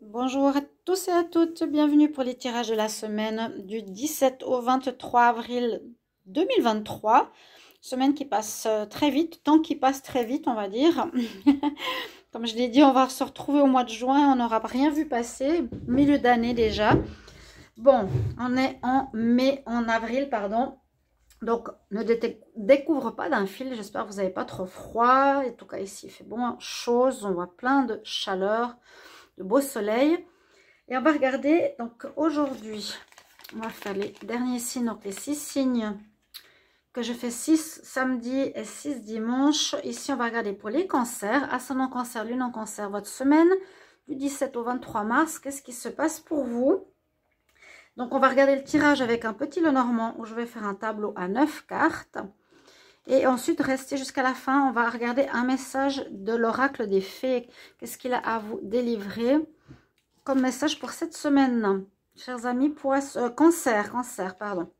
Bonjour à tous et à toutes, bienvenue pour les tirages de la semaine du 17 au 23 avril 2023. Semaine qui passe très vite, temps qui passe très vite on va dire. Comme je l'ai dit, on va se retrouver au mois de juin, on n'aura rien vu passer, milieu d'année déjà. Bon, on est en avril, pardon. Donc, ne découvre pas d'un fil, j'espère que vous n'avez pas trop froid. En tout cas, ici, il fait bon, chaud, on voit plein de chaleur, de beau soleil. Et on va regarder, donc aujourd'hui, on va faire les derniers signes, donc les 6 signes que je fais 6 samedi et 6 dimanche. Ici, on va regarder pour les cancers, ascendant cancer, lune en cancer, votre semaine du 17 au 23 mars. Qu'est-ce qui se passe pour vous? Donc, on va regarder le tirage avec un petit Lenormand où je vais faire un tableau à 9 cartes. Et ensuite, rester jusqu'à la fin. On va regarder un message de l'oracle des fées. Qu'est-ce qu'il a à vous délivrer comme message pour cette semaine, chers amis, cancer, pardon.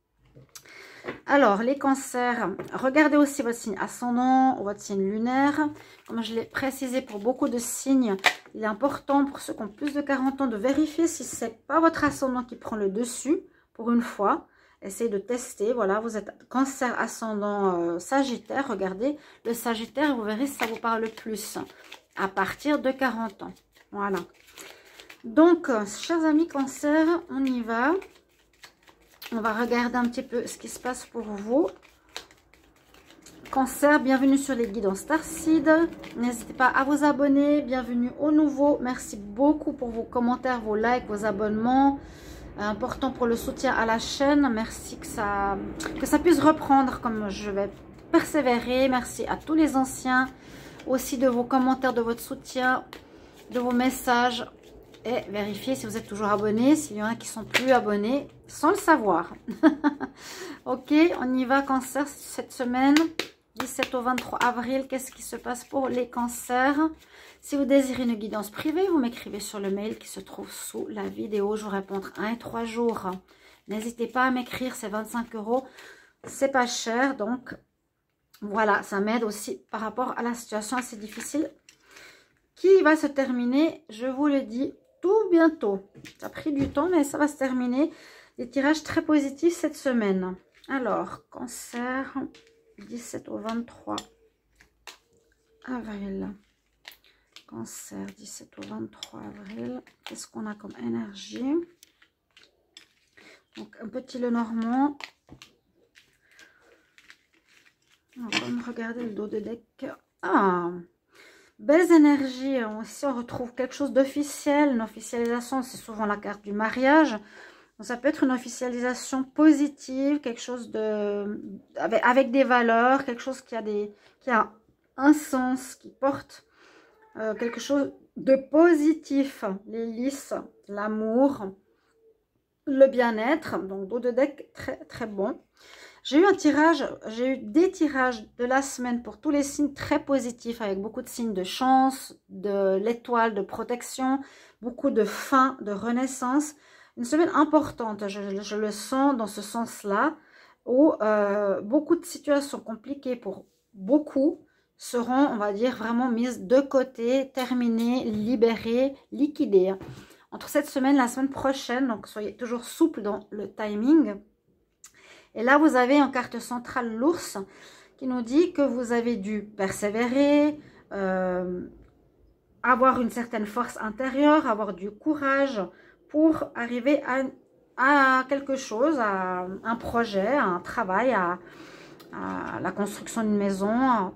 Alors, les cancers, regardez aussi votre signe ascendant ou votre signe lunaire. Comme je l'ai précisé pour beaucoup de signes, il est important pour ceux qui ont plus de 40 ans de vérifier si ce n'est pas votre ascendant qui prend le dessus pour une fois. Essayez de tester, voilà, vous êtes cancer ascendant sagittaire, regardez le sagittaire, vous verrez si ça vous parle le plus à partir de 40 ans, voilà. Donc, chers amis cancer, on y va. On va regarder un petit peu ce qui se passe pour vous. Cancer, bienvenue sur les guides en Starseed. N'hésitez pas à vous abonner. Bienvenue aux nouveaux. Merci beaucoup pour vos commentaires, vos likes, vos abonnements. Important pour le soutien à la chaîne. Merci que ça puisse reprendre comme je vais persévérer. Merci à tous les anciens. Aussi de vos commentaires, de votre soutien, de vos messages. Et vérifiez si vous êtes toujours abonné, s'il y en a qui sont plus abonnés, sans le savoir. Ok, on y va, cancer, cette semaine, 17 au 23 avril. Qu'est-ce qui se passe pour les cancers? Si vous désirez une guidance privée, vous m'écrivez sur le mail qui se trouve sous la vidéo. Je vous réponds entre 1 et 3 jours. N'hésitez pas à m'écrire, c'est 25 €. C'est pas cher, donc voilà, ça m'aide aussi par rapport à la situation assez difficile qui va se terminer, je vous le dis, tout bientôt. Ça a pris du temps, mais ça va se terminer. Des tirages très positifs cette semaine. Alors, cancer, 17 au 23 avril. Cancer, 17 au 23 avril. Qu'est-ce qu'on a comme énergie? Donc, un petit Lenormand. On va même regarder le dos de deck. Ah! Belles énergies, ici on retrouve quelque chose d'officiel, une officialisation, c'est souvent la carte du mariage. Donc, ça peut être une officialisation positive, quelque chose avec des valeurs, quelque chose qui a un sens, qui porte quelque chose de positif. Les lys, l'amour, le bien-être, donc dos de deck très très bon. J'ai eu des tirages de la semaine pour tous les signes très positifs, avec beaucoup de signes de chance, de l'étoile, de protection, beaucoup de fin, de renaissance. Une semaine importante, je le sens dans ce sens-là, où beaucoup de situations compliquées pour beaucoup seront, on va dire, vraiment mises de côté, terminées, libérées, liquidées. Entre cette semaine et la semaine prochaine, donc soyez toujours souple dans le timing. Et là, vous avez en carte centrale l'ours qui nous dit que vous avez dû persévérer, avoir une certaine force intérieure, avoir du courage pour arriver à quelque chose, à un projet, à un travail, à la construction d'une maison,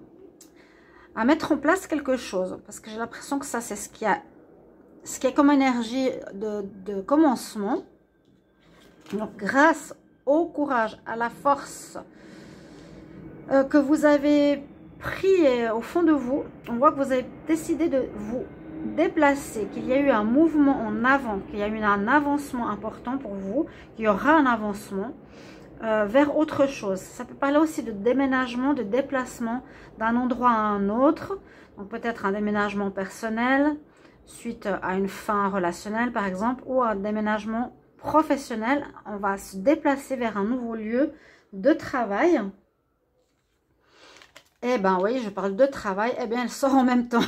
à mettre en place quelque chose. Parce que j'ai l'impression que ça, c'est ce qui est comme énergie de commencement. Donc, grâce au courage, à la force que vous avez pris au fond de vous, on voit que vous avez décidé de vous déplacer, qu'il y a eu un mouvement en avant, qu'il y a eu un avancement important pour vous, qu'il y aura un avancement vers autre chose. Ça peut parler aussi de déménagement, de déplacement d'un endroit à un autre, donc peut-être un déménagement personnel suite à une fin relationnelle par exemple, ou un déménagement professionnel. On va se déplacer vers un nouveau lieu de travail. Eh ben oui, je parle de travail, eh bien elle sort en même temps.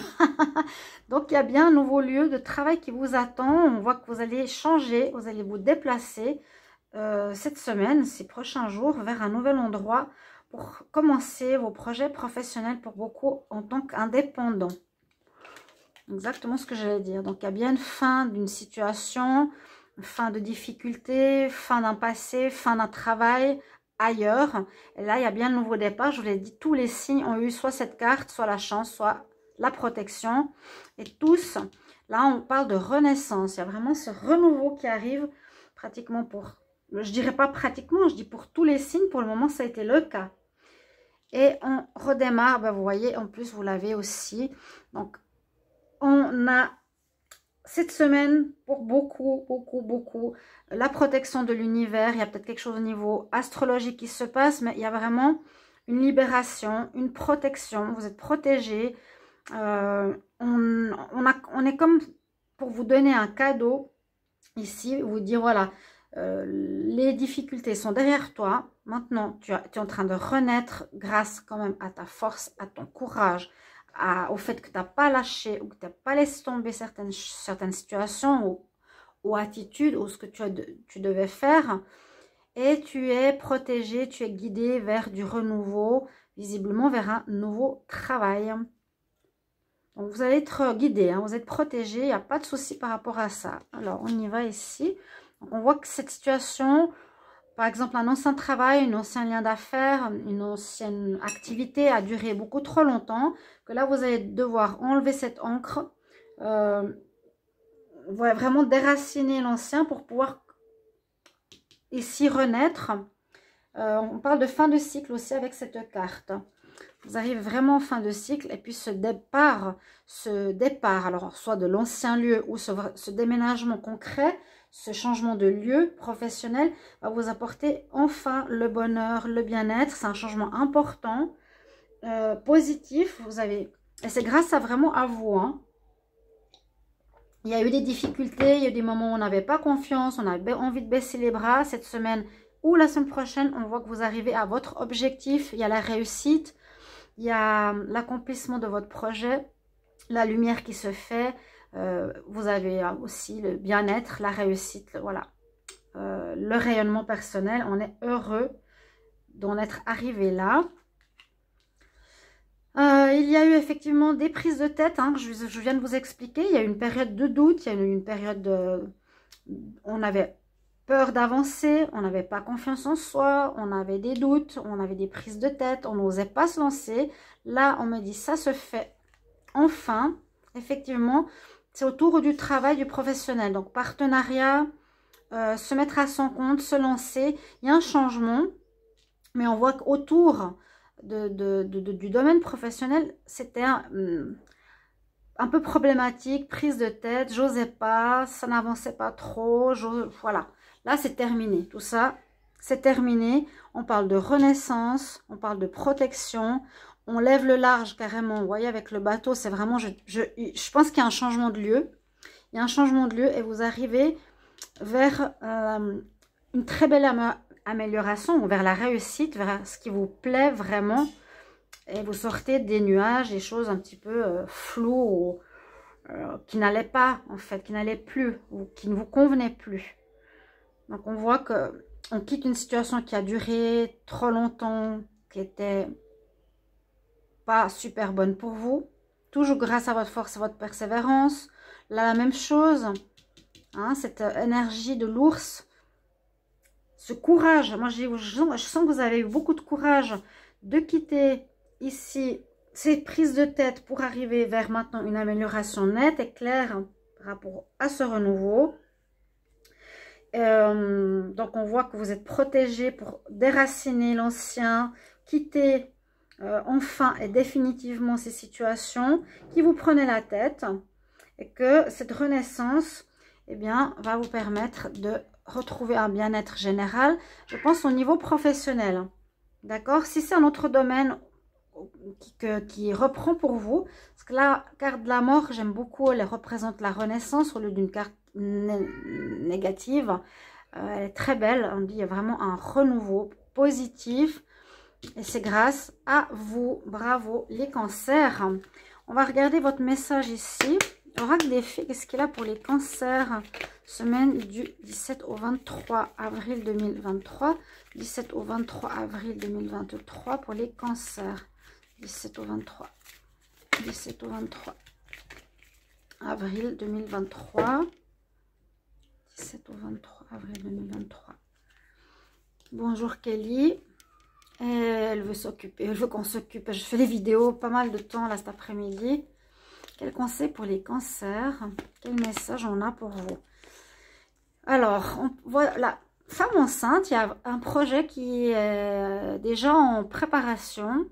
Donc il y a bien un nouveau lieu de travail qui vous attend. On voit que vous allez changer, vous allez vous déplacer cette semaine, ces prochains jours, vers un nouvel endroit pour commencer vos projets professionnels pour beaucoup en tant qu'indépendant. Exactement ce que j'allais dire. Donc il y a bien une fin d'une situation, fin de difficulté, fin d'un passé, fin d'un travail ailleurs. Et là, il y a bien le nouveau départ. Je vous l'ai dit, tous les signes ont eu soit cette carte, soit la chance, soit la protection. Et tous, là, on parle de renaissance. Il y a vraiment ce renouveau qui arrive pratiquement pour... Je dirais pas pratiquement, je dis pour tous les signes. Pour le moment, ça a été le cas. Et on redémarre, ben, vous voyez, en plus, vous l'avez aussi. Donc, on a... cette semaine, pour beaucoup, la protection de l'univers, il y a peut-être quelque chose au niveau astrologique qui se passe, mais il y a vraiment une libération, une protection, vous êtes protégés. On est comme pour vous donner un cadeau ici, vous dire voilà, les difficultés sont derrière toi, maintenant tu es en train de renaître grâce quand même à ta force, à ton courage, au fait que tu n'as pas lâché ou que tu n'as pas laissé tomber certaines situations ou attitudes ou ce que tu devais faire. Et tu es protégé, tu es guidé vers du renouveau, visiblement vers un nouveau travail. Donc vous allez être guidé, hein, vous êtes protégé, il n'y a pas de souci par rapport à ça. Alors on y va ici. Donc, on voit que cette situation... Par exemple, un ancien travail, un ancien lien d'affaires, une ancienne activité a duré beaucoup trop longtemps, que là, vous allez devoir enlever cette encre, vraiment déraciner l'ancien pour pouvoir ici renaître. On parle de fin de cycle aussi avec cette carte. Vous arrivez vraiment en fin de cycle et puis ce départ, alors soit de l'ancien lieu ou ce déménagement concret, ce changement de lieu professionnel va vous apporter enfin le bonheur, le bien-être. C'est un changement important, positif. Et c'est grâce vraiment à vous. Hein. Il y a eu des difficultés, il y a eu des moments où on n'avait pas confiance, on avait envie de baisser les bras. Cette semaine ou la semaine prochaine, on voit que vous arrivez à votre objectif. Il y a la réussite, il y a l'accomplissement de votre projet, la lumière qui se fait. Vous avez aussi le bien-être, la réussite, voilà, le rayonnement personnel. On est heureux d'en être arrivé là. Il y a eu effectivement des prises de tête, hein, que je viens de vous expliquer. Il y a eu une période de doute, il y a eu une période de... On avait peur d'avancer, on n'avait pas confiance en soi, on avait des doutes, on avait des prises de tête, on n'osait pas se lancer. Là, on me dit ça se fait enfin, effectivement. C'est autour du travail du professionnel. Donc, partenariat, se mettre à son compte, se lancer. Il y a un changement. Mais on voit qu'autour du domaine professionnel, c'était un peu problématique. Prise de tête, j'osais pas, ça n'avançait pas trop. Voilà. Là, c'est terminé. Tout ça, c'est terminé. On parle de renaissance, on parle de protection. On lève le large carrément, vous voyez, avec le bateau, c'est vraiment, je pense qu'il y a un changement de lieu. Il y a un changement de lieu et vous arrivez vers une très belle amélioration, vers la réussite, vers ce qui vous plaît vraiment. Et vous sortez des nuages, des choses un petit peu floues, qui n'allaient pas, en fait, qui n'allaient plus, ou qui ne vous convenaient plus. Donc on voit qu'on quitte une situation qui a duré trop longtemps, qui était... pas super bonne pour vous, toujours grâce à votre force et votre persévérance. Là, la même chose, hein, cette énergie de l'ours, ce courage, moi je sens que vous avez eu beaucoup de courage de quitter ici ces prises de tête pour arriver vers maintenant une amélioration nette et claire par rapport à ce renouveau. Donc on voit que vous êtes protégé pour déraciner l'ancien, quitter enfin et définitivement ces situations qui vous prenaient la tête, et que cette renaissance, eh bien, va vous permettre de retrouver un bien-être général, je pense au niveau professionnel, d'accord? Si c'est un autre domaine qui reprend pour vous, parce que la carte de la mort, j'aime beaucoup, elle représente la renaissance au lieu d'une carte négative. Elle est très belle, on dit il y a vraiment un renouveau positif. Et c'est grâce à vous. Bravo les cancers. On va regarder votre message ici. Oracle des fées, qu'est-ce qu'il a pour les cancers? Semaine du 17 au 23 avril 2023. 17 au 23 avril 2023 pour les cancers. 17 au 23. 17 au 23 avril 2023. 17 au 23 avril 2023. Bonjour Kelly. Elle veut s'occuper, elle veut qu'on s'occupe. Je fais des vidéos pas mal de temps là cet après-midi. Quel conseil pour les cancers? Quel message on a pour vous? Alors, on voit la femme enceinte, il y a un projet qui est déjà en préparation,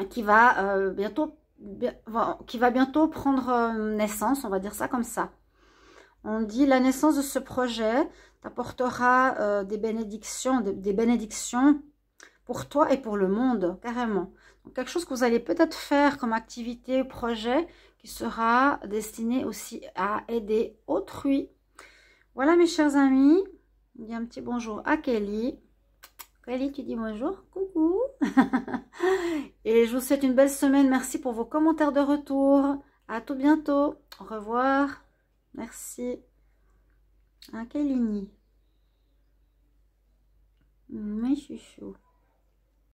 qui va bientôt prendre naissance, on va dire ça comme ça. On dit la naissance de ce projet t'apportera des bénédictions, des bénédictions pour toi et pour le monde, carrément. Donc, quelque chose que vous allez peut-être faire comme activité, projet, qui sera destiné aussi à aider autrui. Voilà mes chers amis. On dit un petit bonjour à Kelly. Kelly, tu dis bonjour, coucou. Et je vous souhaite une belle semaine. Merci pour vos commentaires de retour. À tout bientôt. Au revoir. Merci. À Kelly. Mes chouchous.